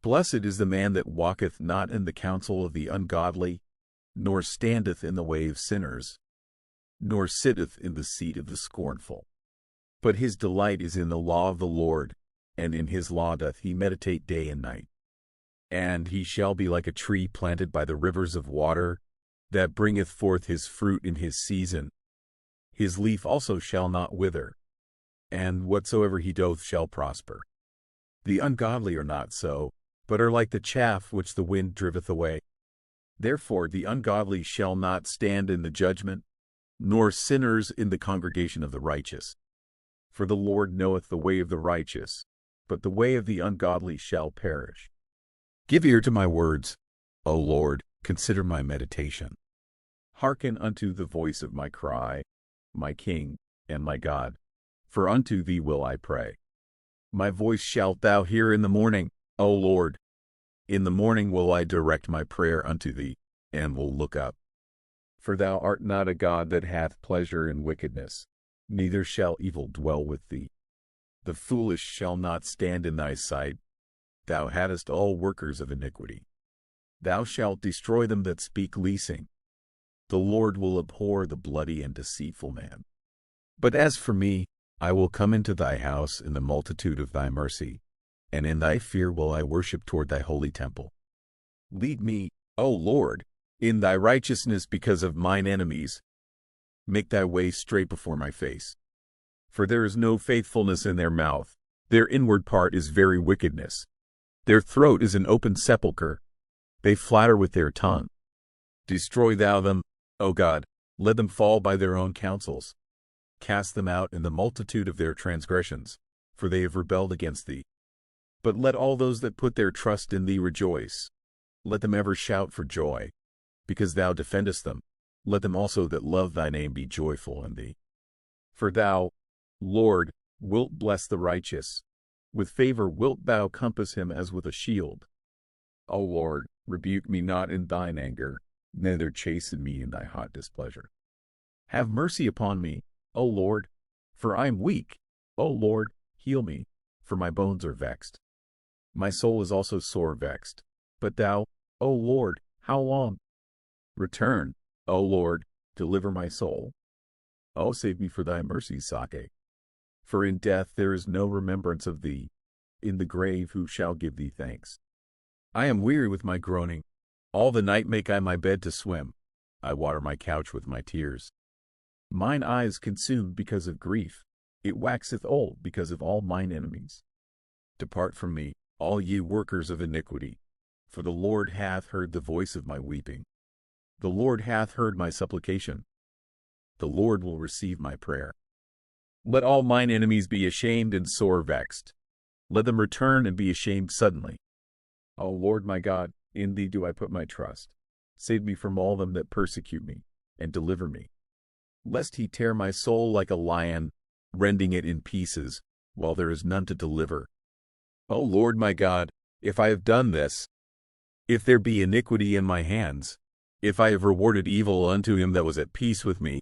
Blessed is the man that walketh not in the counsel of the ungodly, nor standeth in the way of sinners, nor sitteth in the seat of the scornful. But his delight is in the law of the Lord, and in his law doth he meditate day and night. And he shall be like a tree planted by the rivers of water, that bringeth forth his fruit in his season. His leaf also shall not wither, and whatsoever he doth shall prosper. The ungodly are not so, but are like the chaff which the wind driveth away. Therefore the ungodly shall not stand in the judgment, nor sinners in the congregation of the righteous. For the Lord knoweth the way of the righteous, but the way of the ungodly shall perish. Give ear to my words, O Lord, consider my meditation. Hearken unto the voice of my cry, my King and my God, for unto thee will I pray. My voice shalt thou hear in the morning, O Lord. In the morning will I direct my prayer unto thee, and will look up. For thou art not a God that hath pleasure in wickedness, neither shall evil dwell with thee. The foolish shall not stand in thy sight. Thou hattest all workers of iniquity. Thou shalt destroy them that speak leasing. The Lord will abhor the bloody and deceitful man. But as for me, I will come into thy house in the multitude of thy mercy, and in thy fear will I worship toward thy holy temple. Lead me, O Lord, in thy righteousness because of mine enemies. Make thy way straight before my face. For there is no faithfulness in their mouth, their inward part is very wickedness. Their throat is an open sepulchre. They flatter with their tongue. Destroy thou them, O God, let them fall by their own counsels. Cast them out in the multitude of their transgressions, for they have rebelled against thee. But let all those that put their trust in thee rejoice. Let them ever shout for joy, because thou defendest them. Let them also that love thy name be joyful in thee. For thou, Lord, wilt bless the righteous. With favor wilt thou compass him as with a shield. O Lord, rebuke me not in thine anger, neither chasten me in thy hot displeasure. Have mercy upon me, O Lord, for I am weak. O Lord, heal me, for my bones are vexed. My soul is also sore vexed. But thou, O Lord, how long? Return, O Lord, deliver my soul. O save me for thy mercy's sake. For in death there is no remembrance of thee. In the grave who shall give thee thanks? I am weary with my groaning. All the night make I my bed to swim. I water my couch with my tears. Mine eye is consumed because of grief. It waxeth old because of all mine enemies. Depart from me, all ye workers of iniquity, for the Lord hath heard the voice of my weeping. The Lord hath heard my supplication. The Lord will receive my prayer. Let all mine enemies be ashamed and sore vexed. Let them return and be ashamed suddenly. O Lord my God, in thee do I put my trust. Save me from all them that persecute me, and deliver me. Lest he tear my soul like a lion, rending it in pieces, while there is none to deliver. O Lord my God, if I have done this, if there be iniquity in my hands, if I have rewarded evil unto him that was at peace with me,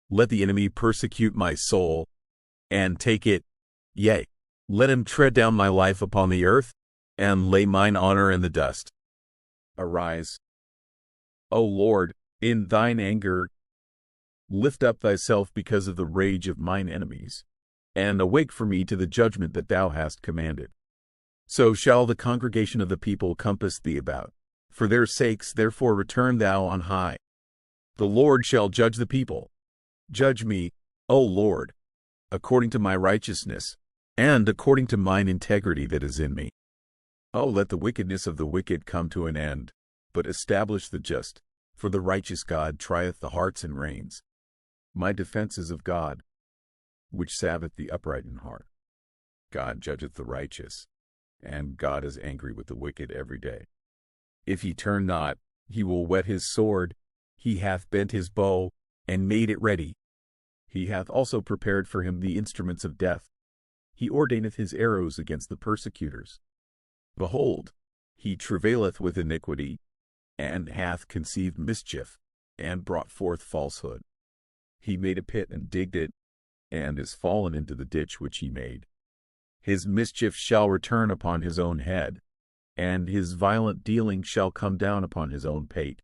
let the enemy persecute my soul, and take it, yea, let him tread down my life upon the earth, and lay mine honor in the dust. Arise, O Lord, in thine anger. Lift up thyself because of the rage of mine enemies, and awake for me to the judgment that thou hast commanded. So shall the congregation of the people compass thee about. For their sakes therefore return thou on high. The Lord shall judge the people. Judge me, O Lord, according to my righteousness, and according to mine integrity that is in me. O let the wickedness of the wicked come to an end, but establish the just, for the righteous God trieth the hearts and reins. My defense is of God, which salveth the upright in heart. God judgeth the righteous, and God is angry with the wicked every day. If he turn not, he will whet his sword. He hath bent his bow, and made it ready. He hath also prepared for him the instruments of death. He ordaineth his arrows against the persecutors. Behold, he travaileth with iniquity, and hath conceived mischief, and brought forth falsehood. He made a pit and digged it, and is fallen into the ditch which he made. His mischief shall return upon his own head. and his violent dealing shall come down upon his own pate.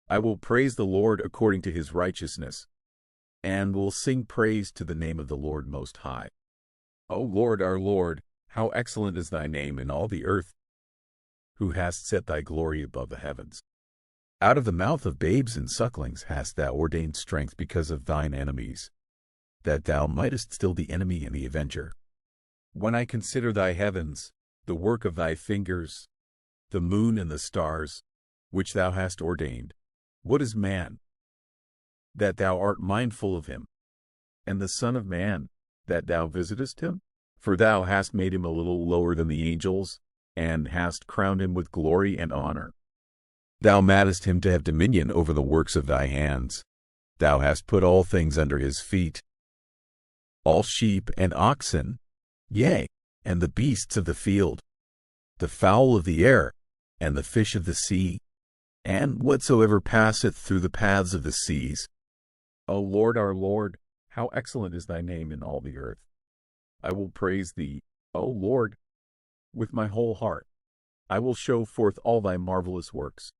I will praise the Lord according to his righteousness, and will sing praise to the name of the Lord Most High. O Lord, our Lord, how excellent is thy name in all the earth, who hast set thy glory above the heavens. Out of the mouth of babes and sucklings hast thou ordained strength because of thine enemies, that thou mightest still the enemy and the avenger. When I consider thy heavens, the work of thy fingers, the moon and the stars, which thou hast ordained, what is man, that thou art mindful of him, and the Son of Man, that thou visitest him? For thou hast made him a little lower than the angels, and hast crowned him with glory and honor. Thou madest him to have dominion over the works of thy hands. Thou hast put all things under his feet, all sheep and oxen, yea, and the beasts of the field, the fowl of the air, and the fish of the sea, and whatsoever passeth through the paths of the seas. O Lord, our Lord, how excellent is thy name in all the earth. I will praise thee, O Lord, with my whole heart. I will show forth all thy marvelous works.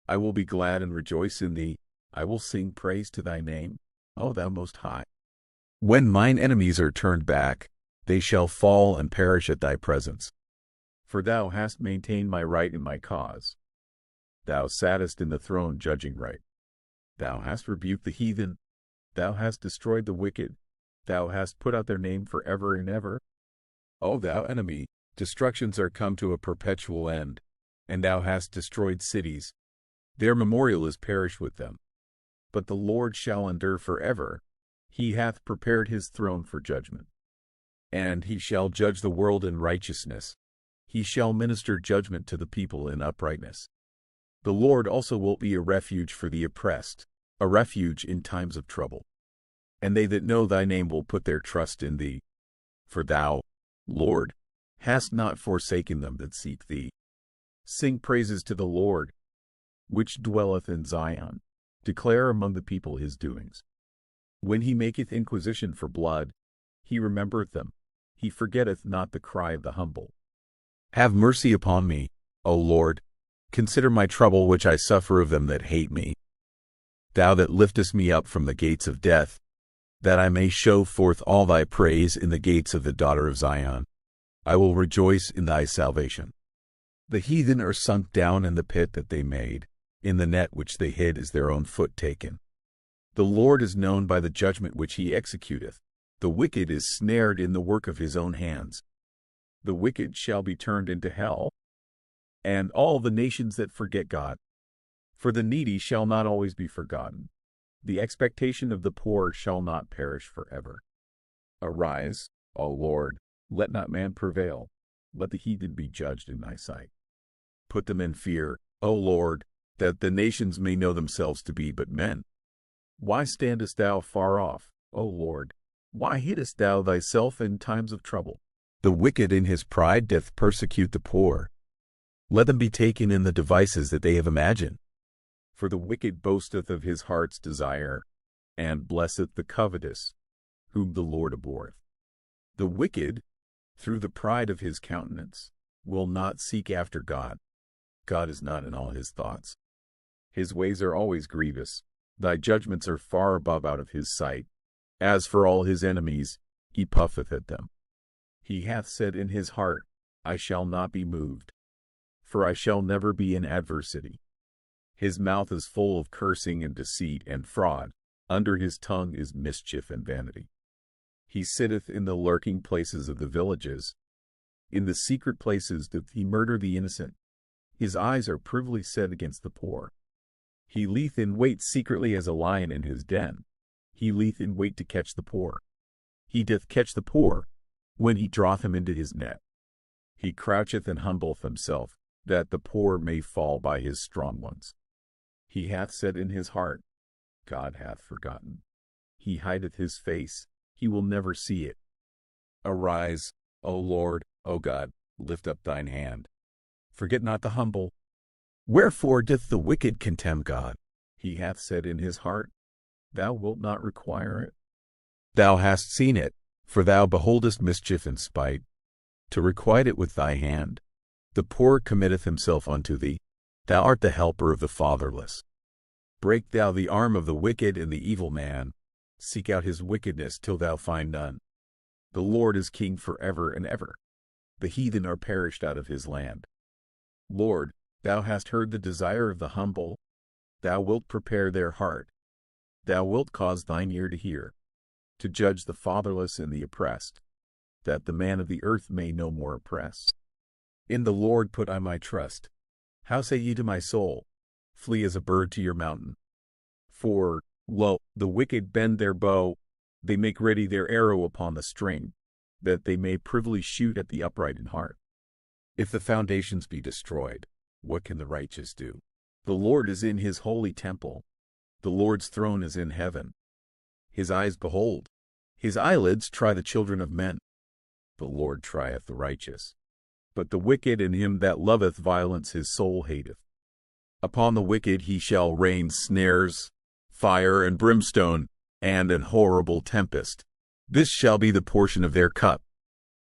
I will be glad and rejoice in thee. I will sing praise to thy name, O thou Most High. When mine enemies are turned back, they shall fall and perish at thy presence. For thou hast maintained my right in my cause. Thou sattest in the throne judging right. Thou hast rebuked the heathen. Thou hast destroyed the wicked. Thou hast put out their name forever and ever. O thou enemy, destructions are come to a perpetual end, and thou hast destroyed cities. Their memorial is perished with them. But the Lord shall endure forever. He hath prepared his throne for judgment. And he shall judge the world in righteousness. He shall minister judgment to the people in uprightness. The Lord also will be a refuge for the oppressed, a refuge in times of trouble. And they that know thy name will put their trust in thee. For thou, Lord, hast not forsaken them that seek thee. Sing praises to the Lord, which dwelleth in Zion. Declare among the people his doings. When he maketh inquisition for blood, he remembereth them. He forgetteth not the cry of the humble. Have mercy upon me, O Lord. Consider my trouble which I suffer of them that hate me. Thou that liftest me up from the gates of death, that I may show forth all thy praise in the gates of the daughter of Zion. I will rejoice in thy salvation. The heathen are sunk down in the pit that they made. In the net which they hid is their own foot taken. The Lord is known by the judgment which he executeth. The wicked is snared in the work of his own hands. The wicked shall be turned into hell, and all the nations that forget God. For the needy shall not always be forgotten. The expectation of the poor shall not perish forever. Arise, O Lord, let not man prevail. Let the heathen be judged in thy sight. Put them in fear, O Lord, that the nations may know themselves to be but men. Why standest thou far off, O Lord? Why hidest thou thyself in times of trouble? The wicked in his pride doth persecute the poor. Let them be taken in the devices that they have imagined. For the wicked boasteth of his heart's desire, and blesseth the covetous, whom the Lord abhorreth. The wicked, through the pride of his countenance, will not seek after God. God is not in all his thoughts. His ways are always grievous. Thy judgments are far above out of his sight. As for all his enemies, he puffeth at them. He hath said in his heart, I shall not be moved, for I shall never be in adversity. His mouth is full of cursing and deceit and fraud. Under his tongue is mischief and vanity. He sitteth in the lurking places of the villages. In the secret places doth he murder the innocent. His eyes are privily set against the poor. He lieth in wait secretly as a lion in his den. He lieth in wait to catch the poor. He doth catch the poor, when he draweth him into his net. He croucheth and humbleth himself, that the poor may fall by his strong ones. He hath said in his heart, God hath forgotten. He hideth his face, he will never see it. Arise, O Lord, O God, lift up thine hand. Forget not the humble. Wherefore doth the wicked contemn God? He hath said in his heart, Thou wilt not require it. Thou hast seen it, for thou beholdest mischief and spite, to requite it with thy hand. The poor committeth himself unto thee. Thou art the helper of the fatherless. Break thou the arm of the wicked and the evil man. Seek out his wickedness till thou find none. The Lord is king forever and ever. The heathen are perished out of his land. Lord, thou hast heard the desire of the humble. Thou wilt prepare their heart. Thou wilt cause thine ear to hear, to judge the fatherless and the oppressed, that the man of the earth may no more oppress. In the Lord put I my trust. How say ye to my soul, flee as a bird to your mountain? For, lo, the wicked bend their bow, they make ready their arrow upon the string, that they may privily shoot at the upright in heart. If the foundations be destroyed, what can the righteous do? The Lord is in his holy temple. The Lord's throne is in heaven. His eyes behold, his eyelids try the children of men. The Lord trieth the righteous, but the wicked and him that loveth violence his soul hateth. Upon the wicked he shall rain snares, fire and brimstone, and an horrible tempest. This shall be the portion of their cup.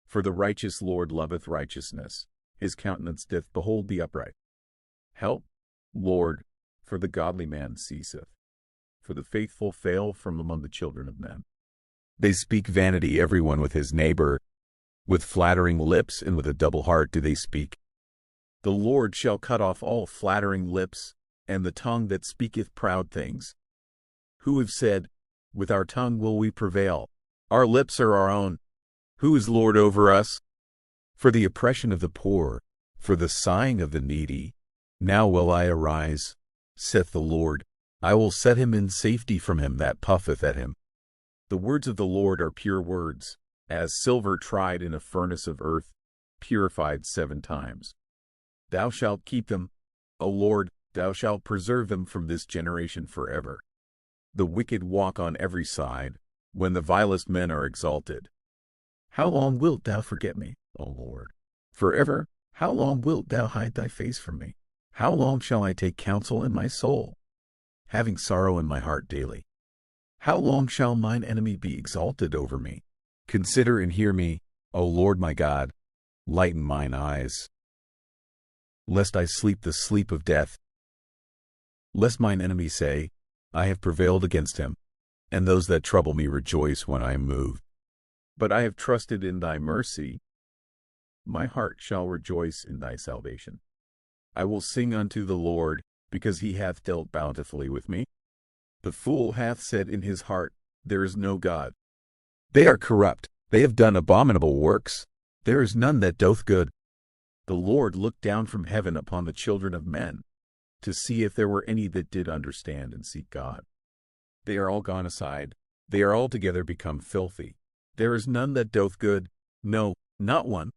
For the righteous Lord loveth righteousness, his countenance doth behold the upright. Help, Lord, for the godly man ceaseth, for the faithful fail from among the children of men. They speak vanity every one with his neighbor, with flattering lips and with a double heart do they speak. The Lord shall cut off all flattering lips, and the tongue that speaketh proud things. Who have said, with our tongue will we prevail, our lips are our own. Who is Lord over us? For the oppression of the poor, for the sighing of the needy, now will I arise, saith the Lord. I will set him in safety from him that puffeth at him. The words of the Lord are pure words, as silver tried in a furnace of earth, purified 7 times. Thou shalt keep them, O Lord, thou shalt preserve them from this generation forever. The wicked walk on every side, when the vilest men are exalted. How long wilt thou forget me, O Lord? Forever? How long wilt thou hide thy face from me? How long shall I take counsel in my soul, having sorrow in my heart daily? How long shall mine enemy be exalted over me? Consider and hear me, O Lord my God, lighten mine eyes, lest I sleep the sleep of death. Lest mine enemy say, I have prevailed against him, and those that trouble me rejoice when I am moved. But I have trusted in thy mercy. My heart shall rejoice in thy salvation. I will sing unto the Lord, because he hath dealt bountifully with me. The fool hath said in his heart, there is no God. They are corrupt, they have done abominable works. There is none that doth good. The Lord looked down from heaven upon the children of men, to see if there were any that did understand and seek God. They are all gone aside, they are altogether become filthy. There is none that doth good, no, not one.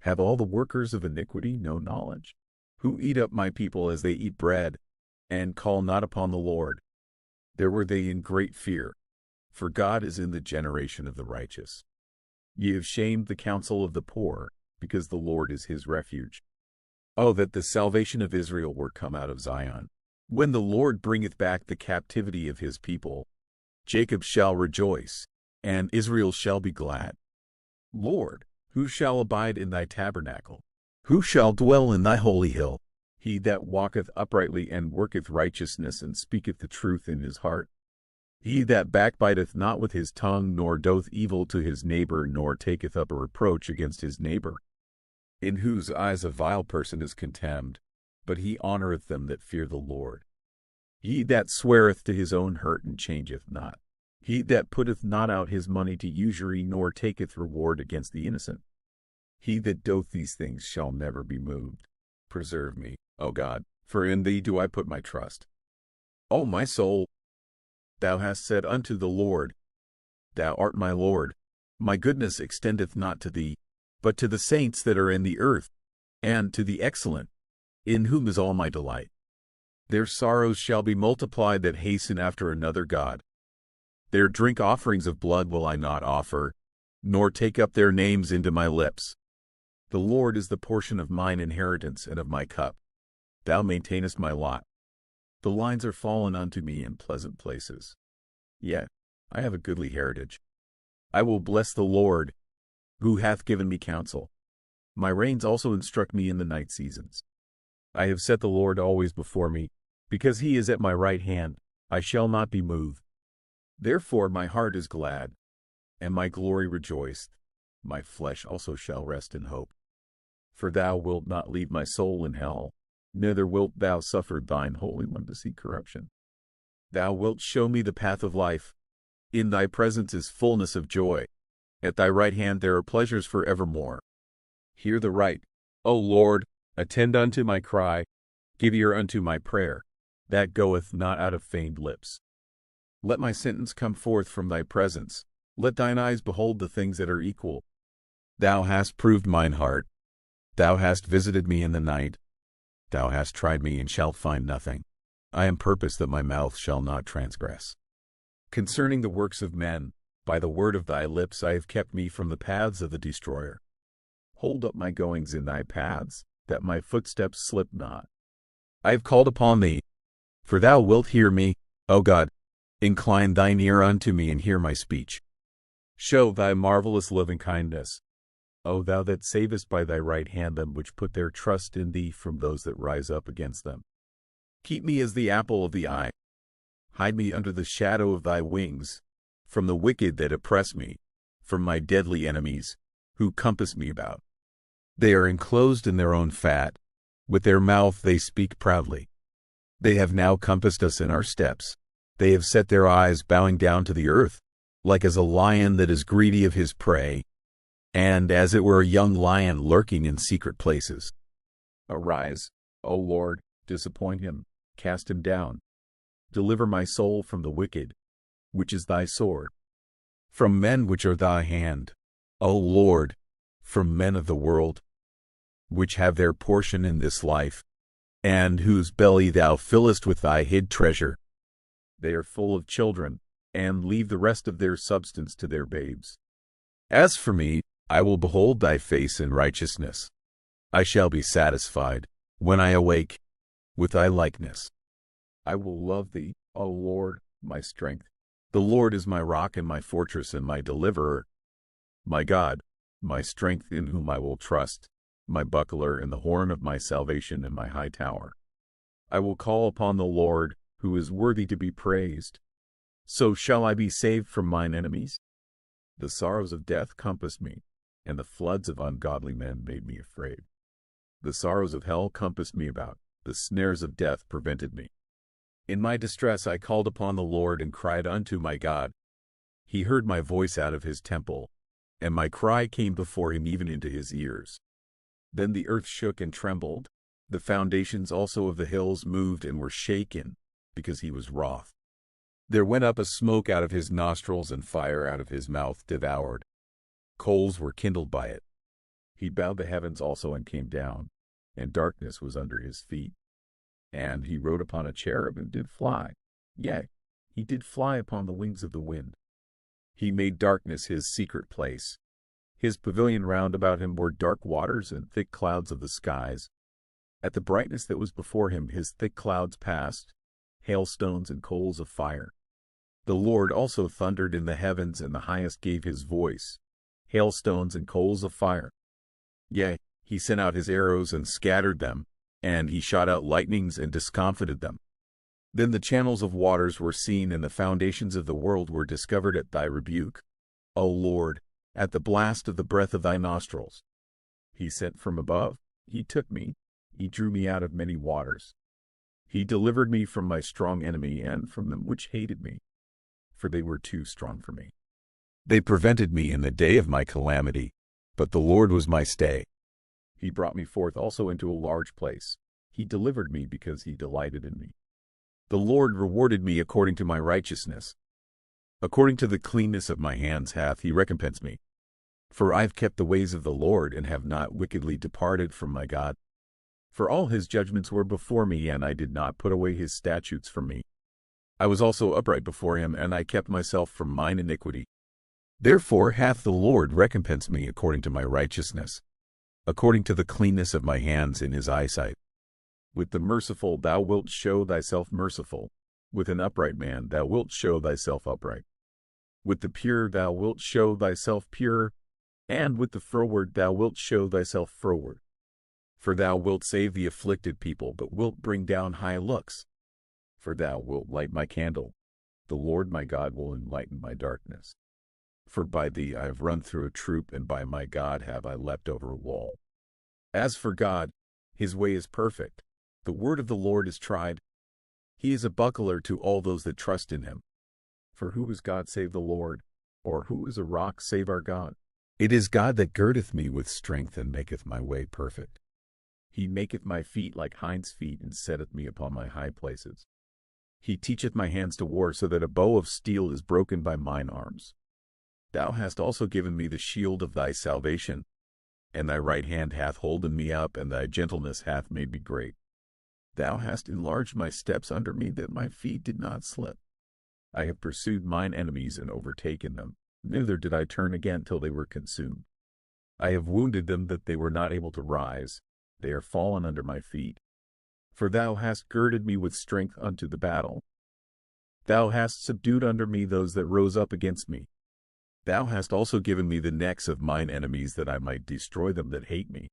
Have all the workers of iniquity no knowledge? Who eat up my people as they eat bread, and call not upon the Lord? There were they in great fear, for God is in the generation of the righteous. Ye have shamed the counsel of the poor, because the Lord is his refuge. Oh, that the salvation of Israel were come out of Zion! When the Lord bringeth back the captivity of his people, Jacob shall rejoice, and Israel shall be glad. Lord, who shall abide in thy tabernacle? Who shall dwell in thy holy hill? He that walketh uprightly and worketh righteousness and speaketh the truth in his heart. He that backbiteth not with his tongue, nor doth evil to his neighbor, nor taketh up a reproach against his neighbor. In whose eyes a vile person is contemned, but he honoureth them that fear the Lord. He that sweareth to his own hurt and changeth not. He that putteth not out his money to usury, nor taketh reward against the innocent. He that doth these things shall never be moved. Preserve me, O God, for in thee do I put my trust. O my soul, thou hast said unto the Lord, Thou art my Lord. My goodness extendeth not to thee, but to the saints that are in the earth, and to the excellent, in whom is all my delight. Their sorrows shall be multiplied that hasten after another God. Their drink offerings of blood will I not offer, nor take up their names into my lips. The Lord is the portion of mine inheritance and of my cup. Thou maintainest my lot. The lines are fallen unto me in pleasant places. Yet I have a goodly heritage. I will bless the Lord, who hath given me counsel. My reins also instruct me in the night seasons. I have set the Lord always before me. Because he is at my right hand, I shall not be moved. Therefore my heart is glad, and my glory rejoiced. My flesh also shall rest in hope. For thou wilt not leave my soul in hell, neither wilt thou suffer thine Holy One to see corruption. Thou wilt show me the path of life. In thy presence is fullness of joy. At thy right hand there are pleasures forevermore. Hear the right, O Lord, attend unto my cry, give ear unto my prayer, that goeth not out of feigned lips. Let my sentence come forth from thy presence. Let thine eyes behold the things that are equal. Thou hast proved mine heart. Thou hast visited me in the night. Thou hast tried me and shalt find nothing. I am purposed that my mouth shall not transgress. Concerning the works of men, by the word of thy lips I have kept me from the paths of the destroyer. Hold up my goings in thy paths, that my footsteps slip not. I have called upon thee, for thou wilt hear me, O God. Incline thine ear unto me and hear my speech. Show thy marvelous loving kindness, O thou that savest by thy right hand them which put their trust in thee from those that rise up against them. Keep me as the apple of the eye. Hide me under the shadow of thy wings, from the wicked that oppress me, from my deadly enemies, who compass me about. They are enclosed in their own fat. With their mouth they speak proudly. They have now compassed us in our steps. They have set their eyes bowing down to the earth, like as a lion that is greedy of his prey, and as it were a young lion lurking in secret places. Arise, O Lord, disappoint him, cast him down. Deliver my soul from the wicked, which is thy sword, from men which are thy hand, O Lord, from men of the world, which have their portion in this life, and whose belly thou fillest with thy hid treasure. They are full of children, and leave the rest of their substance to their babes. As for me, I will behold thy face in righteousness. I shall be satisfied, when I awake, with thy likeness. I will love thee, O Lord, my strength. The Lord is my rock and my fortress and my deliverer, my God, my strength in whom I will trust, my buckler and the horn of my salvation and my high tower. I will call upon the Lord, who is worthy to be praised. So shall I be saved from mine enemies. The sorrows of death compassed me, and the floods of ungodly men made me afraid. The sorrows of hell compassed me about, the snares of death prevented me. In my distress I called upon the Lord and cried unto my God. He heard my voice out of his temple, and my cry came before him even into his ears. Then the earth shook and trembled. The foundations also of the hills moved and were shaken, because he was wroth. There went up a smoke out of his nostrils, and fire out of his mouth devoured. Coals were kindled by it. He bowed the heavens also and came down, and darkness was under his feet. And he rode upon a cherub and did fly. Yea, he did fly upon the wings of the wind. He made darkness his secret place. His pavilion round about him were dark waters and thick clouds of the skies. At the brightness that was before him his thick clouds passed, hailstones and coals of fire. The Lord also thundered in the heavens, and the highest gave his voice, hailstones and coals of fire. Yea, he sent out his arrows and scattered them, and he shot out lightnings and discomfited them. Then the channels of waters were seen, and the foundations of the world were discovered at thy rebuke, O Lord, at the blast of the breath of thy nostrils. He sent from above, he took me, he drew me out of many waters. He delivered me from my strong enemy and from them which hated me, for they were too strong for me. They prevented me in the day of my calamity, but the Lord was my stay. He brought me forth also into a large place. He delivered me because he delighted in me. The Lord rewarded me according to my righteousness. According to the cleanness of my hands hath he recompensed me. For I have kept the ways of the Lord, and have not wickedly departed from my God. For all his judgments were before me, and I did not put away his statutes from me. I was also upright before him, and I kept myself from mine iniquity. Therefore hath the Lord recompensed me according to my righteousness, according to the cleanness of my hands in his eyesight. With the merciful thou wilt show thyself merciful. With an upright man thou wilt show thyself upright. With the pure thou wilt show thyself pure. and with the froward thou wilt show thyself froward. For thou wilt save the afflicted people, but wilt bring down high looks. For thou wilt light my candle. The Lord my God will enlighten my darkness. For by thee I have run through a troop, and by my God have I leapt over a wall. As for God, his way is perfect. The word of the Lord is tried. He is a buckler to all those that trust in him. For who is God save the Lord? Or who is a rock save our God? It is God that girdeth me with strength, and maketh my way perfect. He maketh my feet like hinds' feet, and setteth me upon my high places. He teacheth my hands to war, so that a bow of steel is broken by mine arms. Thou hast also given me the shield of thy salvation, and thy right hand hath holden me up, and thy gentleness hath made me great. Thou hast enlarged my steps under me, that my feet did not slip. I have pursued mine enemies and overtaken them, neither did I turn again till they were consumed. I have wounded them that they were not able to rise. They are fallen under my feet. For thou hast girded me with strength unto the battle. Thou hast subdued under me those that rose up against me. Thou hast also given me the necks of mine enemies, that I might destroy them that hate me.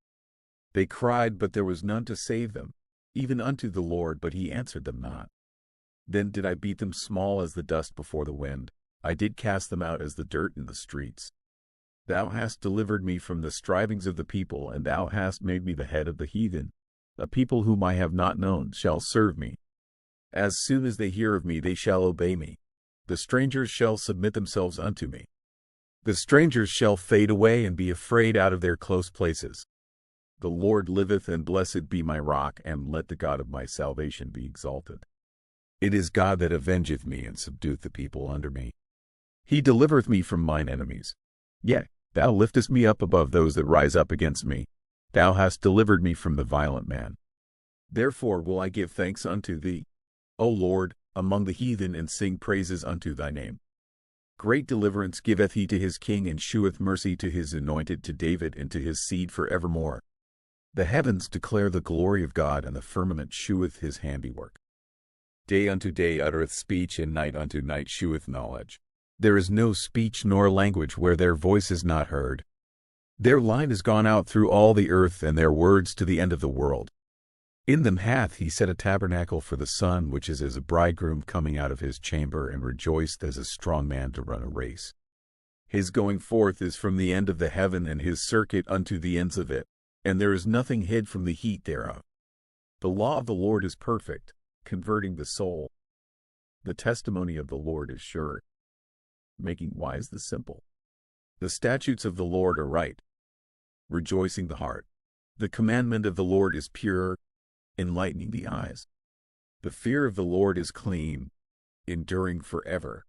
They cried, but there was none to save them, even unto the Lord, but he answered them not. Then did I beat them small as the dust before the wind. I did cast them out as the dirt in the streets. Thou hast delivered me from the strivings of the people, and thou hast made me the head of the heathen. A people whom I have not known shall serve me. As soon as they hear of me, they shall obey me. The strangers shall submit themselves unto me. The strangers shall fade away and be afraid out of their close places. The Lord liveth, and blessed be my rock, and let the God of my salvation be exalted. It is God that avengeth me, and subdueth the people under me. He delivereth me from mine enemies. Yea, thou liftest me up above those that rise up against me. Thou hast delivered me from the violent man. Therefore will I give thanks unto thee, O Lord, among the heathen, and sing praises unto thy name. Great deliverance giveth he to his king, and sheweth mercy to his anointed, to David, and to his seed for evermore. The heavens declare the glory of God, and the firmament sheweth his handiwork. Day unto day uttereth speech, and night unto night sheweth knowledge. There is no speech nor language where their voice is not heard. Their line is gone out through all the earth, and their words to the end of the world. In them hath he set a tabernacle for the sun, which is as a bridegroom coming out of his chamber, and rejoiced as a strong man to run a race. His going forth is from the end of the heaven, and his circuit unto the ends of it, and there is nothing hid from the heat thereof. The law of the Lord is perfect, converting the soul. The testimony of the Lord is sure, making wise the simple. The statutes of the Lord are right, rejoicing the heart. The commandment of the Lord is pure, enlightening the eyes. The fear of the Lord is clean, enduring forever.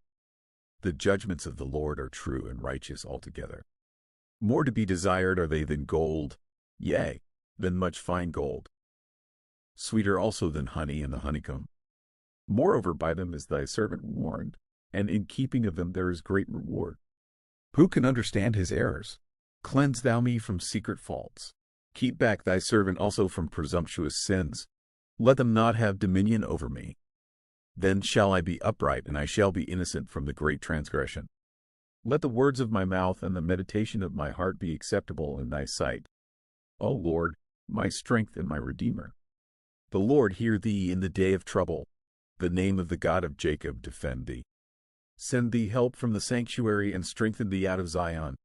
The judgments of the Lord are true and righteous altogether. More to be desired are they than gold, yea, than much fine gold. Sweeter also than honey and the honeycomb. Moreover, by them is thy servant warned, and in keeping of them there is great reward. Who can understand his errors? Cleanse thou me from secret faults. Keep back thy servant also from presumptuous sins. Let them not have dominion over me. Then shall I be upright, and I shall be innocent from the great transgression. Let the words of my mouth and the meditation of my heart be acceptable in thy sight, O Lord, my strength and my Redeemer. The Lord hear thee in the day of trouble. The name of the God of Jacob defend thee. Send thee help from the sanctuary, and strengthen thee out of Zion.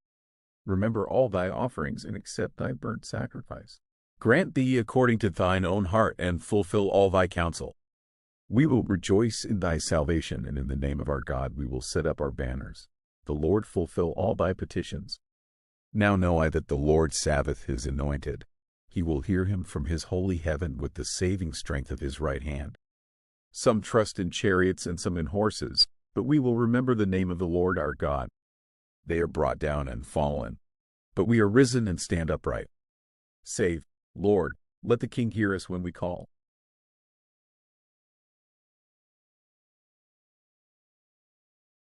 Remember all thy offerings, and accept thy burnt sacrifice. Grant thee according to thine own heart, and fulfill all thy counsel. We will rejoice in thy salvation, and in the name of our God we will set up our banners. The Lord fulfill all thy petitions. Now know I that the Lord saveth his anointed. He will hear him from his holy heaven with the saving strength of his right hand. Some trust in chariots and some in horses, but we will remember the name of the Lord our God. They are brought down and fallen, but we are risen and stand upright. Say, Lord, let the King hear us when we call.